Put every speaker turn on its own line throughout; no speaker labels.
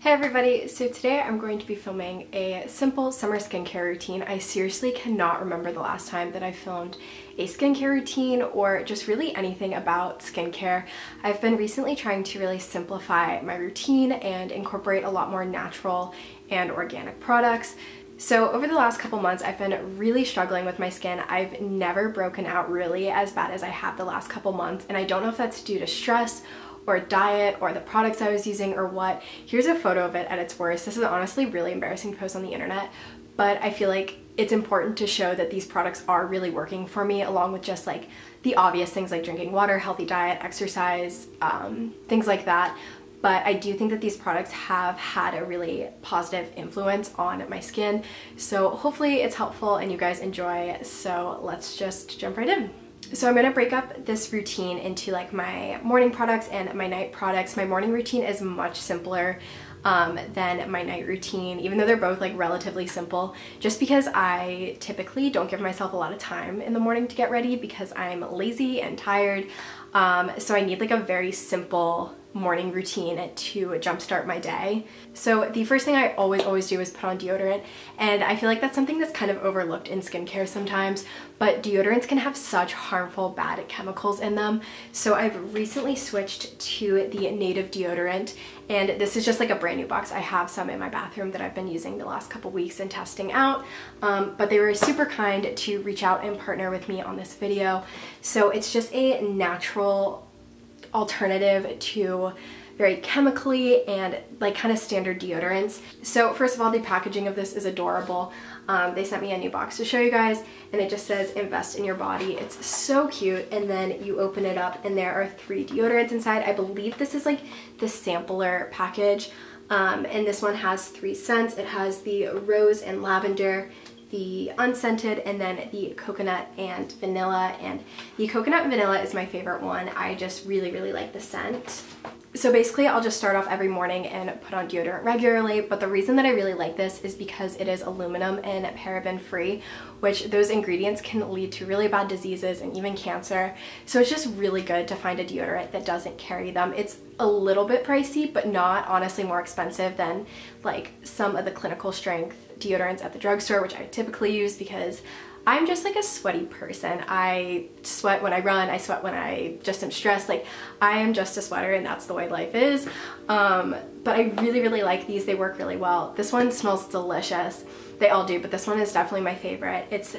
Hey everybody, so today I'm going to be filming a simple summer skincare routine. I seriously cannot remember the last time that I filmed a skincare routine or just really anything about skincare. I've been recently trying to really simplify my routine and incorporate a lot more natural and organic products. So over the last couple months, I've been really struggling with my skin. I've never broken out really as bad as I have the last couple months, and I don't know if that's due to stress or diet or the products I was using or what. Here's a photo of it at its worst. This is honestly really embarrassing to post on the internet, but I feel like it's important to show that these products are really working for me, along with just like the obvious things like drinking water, healthy diet, exercise, things like that. But I do think that these products have had a really positive influence on my skin. So hopefully it's helpful and you guys enjoy. So let's just jump right in. So I'm gonna break up this routine into like my morning products and my night products. My morning routine is much simpler than my night routine, even though they're both like relatively simple, just because I typically don't give myself a lot of time in the morning to get ready because I'm lazy and tired. So I need like a very simple morning routine to jumpstart my day. So the first thing I always do is put on deodorant, and I feel like that's something that's kind of overlooked in skincare sometimes, but deodorants can have such harmful bad chemicals in them. So I've recently switched to the native deodorant, and this is just like a brand new box. I have some in my bathroom that I've been using the last couple weeks and testing out, but they were super kind to reach out and partner with me on this video. So it's just a natural alternative to very chemically and like kind of standard deodorants. So first of all, the packaging of this is adorable. They sent me a new box to show you guys, and it just says invest in your body. It's so cute. And then you open it up and there are 3 deodorants inside. I believe this is like the sampler package, and this one has 3 scents. It has the rose and lavender, the unscented, and then the coconut and vanilla. And the coconut and vanilla is my favorite one. I just really like the scent. So basically I'll just start off every morning and put on deodorant regularly, but the reason that I really like this is because it is aluminum and paraben free, which those ingredients can lead to really bad diseases and even cancer. So it's just really good to find a deodorant that doesn't carry them. It's a little bit pricey, but not honestly more expensive than like some of the clinical strength deodorants at the drugstore, which I typically use because I'm just like a sweaty person. I sweat when I run, I sweat when I just am stressed. Like I am just a sweater, and that's the way life is. But I really like these. They work really well. This one smells delicious. They all do, but this one is definitely my favorite. It's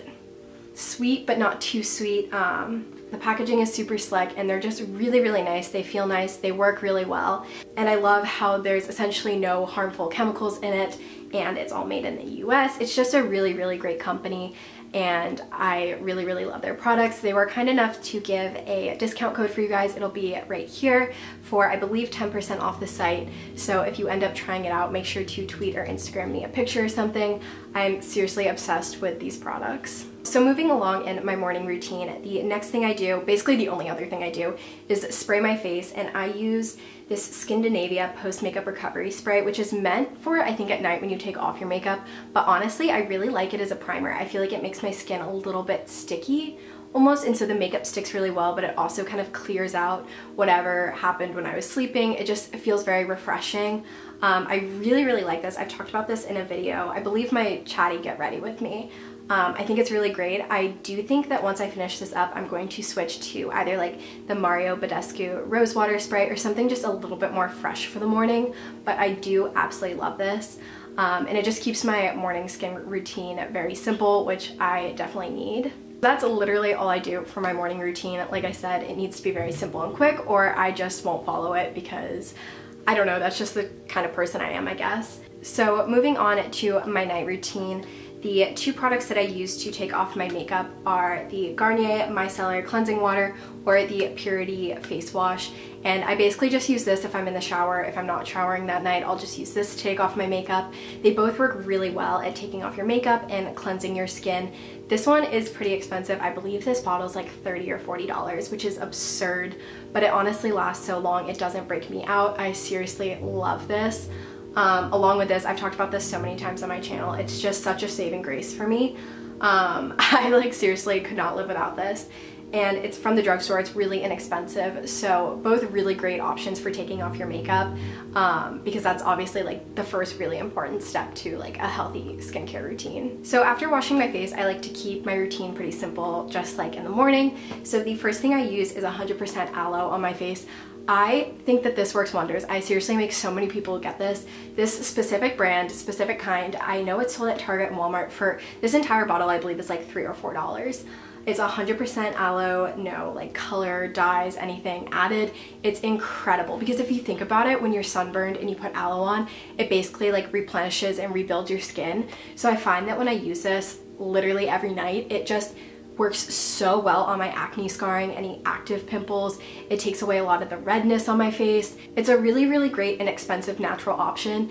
sweet, but not too sweet. The packaging is super slick, and they're just really nice. They feel nice, they work really well. And I love how there's essentially no harmful chemicals in it, and it's all made in the US. It's just a really great company, and I really love their products. They were kind enough to give a discount code for you guys. It'll be right here for, I believe, 10% off the site. So if you end up trying it out, make sure to tweet or Instagram me a picture or something. I'm seriously obsessed with these products. So moving along in my morning routine, the next thing I do, basically the only other thing I do, is spray my face, and I use this Skindinavia post makeup recovery spray, which is meant for, I think, at night when you take off your makeup, but honestly I really like it as a primer. I feel like it makes my skin a little bit sticky almost, and so the makeup sticks really well, but it also kind of clears out whatever happened when I was sleeping. It just feels very refreshing. I really like this. I've talked about this in a video, I believe my Chatty Get Ready With Me. I think it's really great. I do think that once I finish this up, I'm going to switch to either like the Mario Badescu Rose Water Spray or something just a little bit more fresh for the morning, but I do absolutely love this. And it just keeps my morning skin routine very simple, which I definitely need. That's literally all I do for my morning routine. Like I said, it needs to be very simple and quick, or I just won't follow it because I don't know, that's just the kind of person I am, I guess. So moving on to my night routine, the 2 products that I use to take off my makeup are the Garnier Micellar Cleansing Water or the Purity Face Wash. And I basically just use this if I'm in the shower. If I'm not showering that night, I'll just use this to take off my makeup. They both work really well at taking off your makeup and cleansing your skin. This one is pretty expensive. I believe this bottle is like $30 or $40, which is absurd, but it honestly lasts so long. It doesn't break me out. I seriously love this. Along with this, I've talked about this so many times on my channel, it's just such a saving grace for me. I like seriously could not live without this. and it's from the drugstore. It's really inexpensive, so both really great options for taking off your makeup, because that's obviously like the first really important step to like a healthy skincare routine. So after washing my face, I like to keep my routine pretty simple, just like in the morning. So the first thing I use is 100% aloe on my face. I think that this works wonders. I seriously make so many people get this. This specific brand, specific kind, I know it's sold at Target and Walmart. For this entire bottle, I believe it's like $3 or $4. It's 100% aloe, no like color, dyes, anything added. It's incredible because if you think about it, when you're sunburned and you put aloe on, it basically like replenishes and rebuilds your skin. So I find that when I use this literally every night, it just works so well on my acne scarring, any active pimples. It takes away a lot of the redness on my face. It's a really, really great and inexpensive natural option.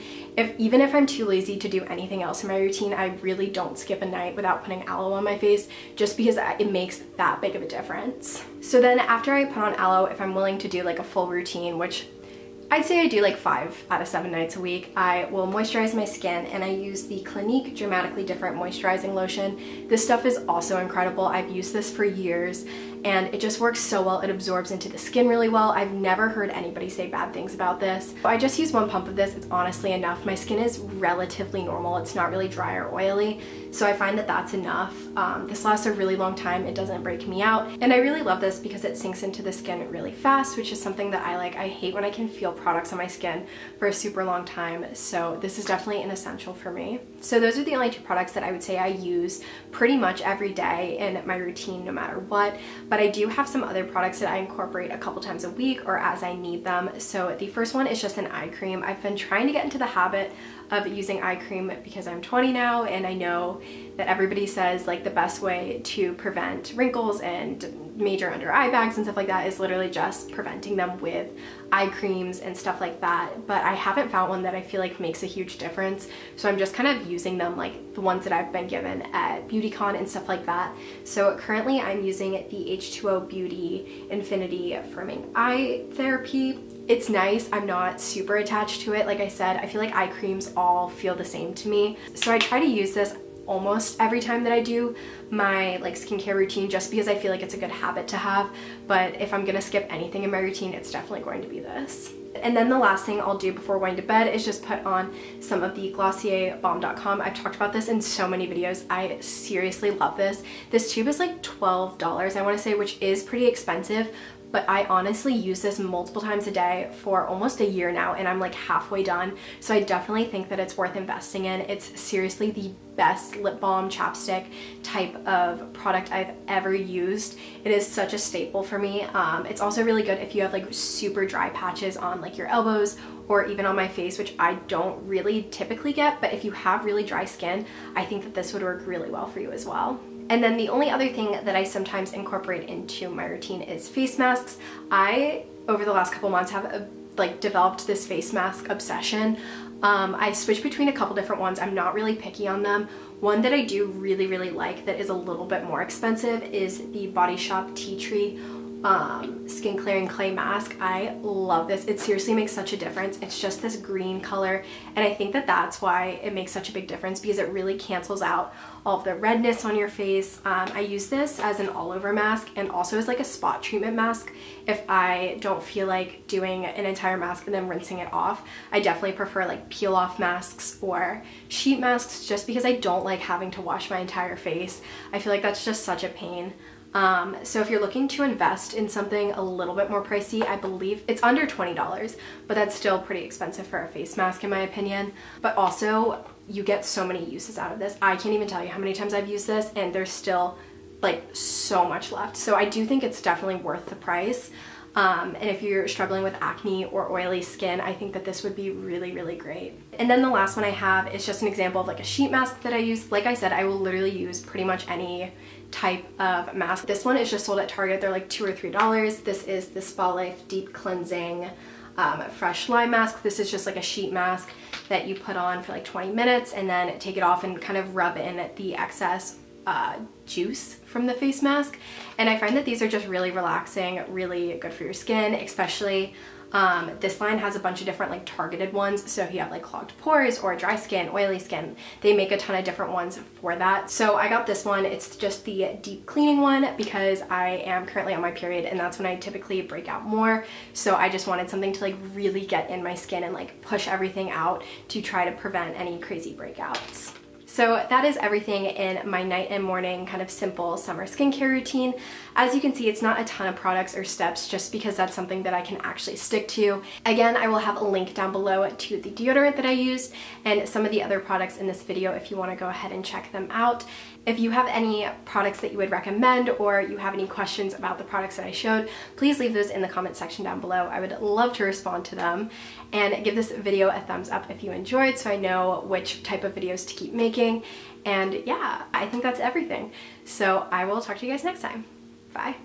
Even if I'm too lazy to do anything else in my routine, I really don't skip a night without putting aloe on my face, just because it makes that big of a difference. So then after I put on aloe, if I'm willing to do like a full routine, which I'd say I do like 5 out of 7 nights a week, I will moisturize my skin, and I use the Clinique Dramatically Different Moisturizing Lotion. This stuff is also incredible. I've used this for years and it just works so well. It absorbs into the skin really well. I've never heard anybody say bad things about this. I just use 1 pump of this. It's honestly enough. My skin is relatively normal. It's not really dry or oily, so I find that that's enough. This lasts a really long time. It doesn't break me out, and I really love this because it sinks into the skin really fast, which is something that I like. I hate when I can feel products on my skin for a super long time, so this is definitely an essential for me. So those are the only 2 products that I would say I use pretty much every day in my routine no matter what, but I do have some other products that I incorporate a couple times a week or as I need them. So the first one is just an eye cream. I've been trying to get into the habit of using eye cream because I'm 20 now, and I know that everybody says like the best way to prevent wrinkles and major under eye bags and stuff like that is literally just preventing them with eye creams and stuff like that, but I haven't found one that I feel like makes a huge difference, so I'm just kind of using them like the ones that I've been given at BeautyCon and stuff like that. So currently I'm using the H20 Beauty Infinity Firming Eye Therapy. It's nice. I'm not super attached to it. Like I said, I feel like eye creams all feel the same to me, so I try to use this almost every time that I do my like skincare routine, just because I feel like it's a good habit to have. But if I'm gonna skip anything in my routine, it's definitely going to be this. And then the last thing I'll do before going to bed is just put on some of the Glossier Blamdotcom. I've talked about this in so many videos. I seriously love this. This tube is like $12, I want to say, which is pretty expensive, but I honestly use this multiple times a day for almost a year now, and I'm like halfway done. So I definitely think that it's worth investing in. It's seriously the best lip balm chapstick type of product I've ever used. It is such a staple for me. It's also really good if you have like super dry patches on like your elbows or even on my face, which I don't really typically get, but if you have really dry skin, I think that this would work really well for you as well. And then the only other thing that I sometimes incorporate into my routine is face masks. I, over the last couple months, have like developed this face mask obsession. I switch between a couple different ones. I'm not really picky on them. One that I do really, really like that is a little bit more expensive is the BodyShop Tea Tree Skin Clearing Clay Mask. I love this. It seriously makes such a difference. It's just this green color, and I think that that's why it makes such a big difference, because it really cancels out all of the redness on your face. I use this as an all-over mask and also as like a spot treatment mask if I don't feel like doing an entire mask and then rinsing it off. I definitely prefer like peel-off masks or sheet masks, just because I don't like having to wash my entire face. I feel like that's just such a pain. So if you're looking to invest in something a little bit more pricey, I believe it's under $20, but that's still pretty expensive for a face mask in my opinion. But also, you get so many uses out of this. I can't even tell you how many times I've used this, and there's still like so much left. So I do think it's definitely worth the price. And if you're struggling with acne or oily skin, I think that this would be really, really great. And then the last one I have is just an example of like a sheet mask that I use. Like I said, I will literally use pretty much any type of mask. This one is just sold at Target. They're like $2 or $3. This is the SpaLife Deep Cleansing Fresh Lime Mask. This is just like a sheet mask that you put on for like 20 minutes and then take it off and kind of rub in the excess juice from the face mask. And I find that these are just really relaxing, really good for your skin, especially This line has a bunch of different like targeted ones. So if you have like clogged pores or dry skin, oily skin, they make a ton of different ones for that. So I got this one. It's just the deep cleaning one because I am currently on my period and that's when I typically break out more. So I just wanted something to like really get in my skin and like push everything out to try to prevent any crazy breakouts. So that is everything in my night and morning kind of simple summer skincare routine. As you can see, it's not a ton of products or steps just because that's something that I can actually stick to. Again, I will have a link down below to the deodorant that I used and some of the other products in this video if you want to go ahead and check them out. If you have any products that you would recommend or you have any questions about the products that I showed, please leave those in the comment section down below. I would love to respond to them, and give this video a thumbs up if you enjoyed so I know which type of videos to keep making. And yeah, I think that's everything. So I will talk to you guys next time. Bye.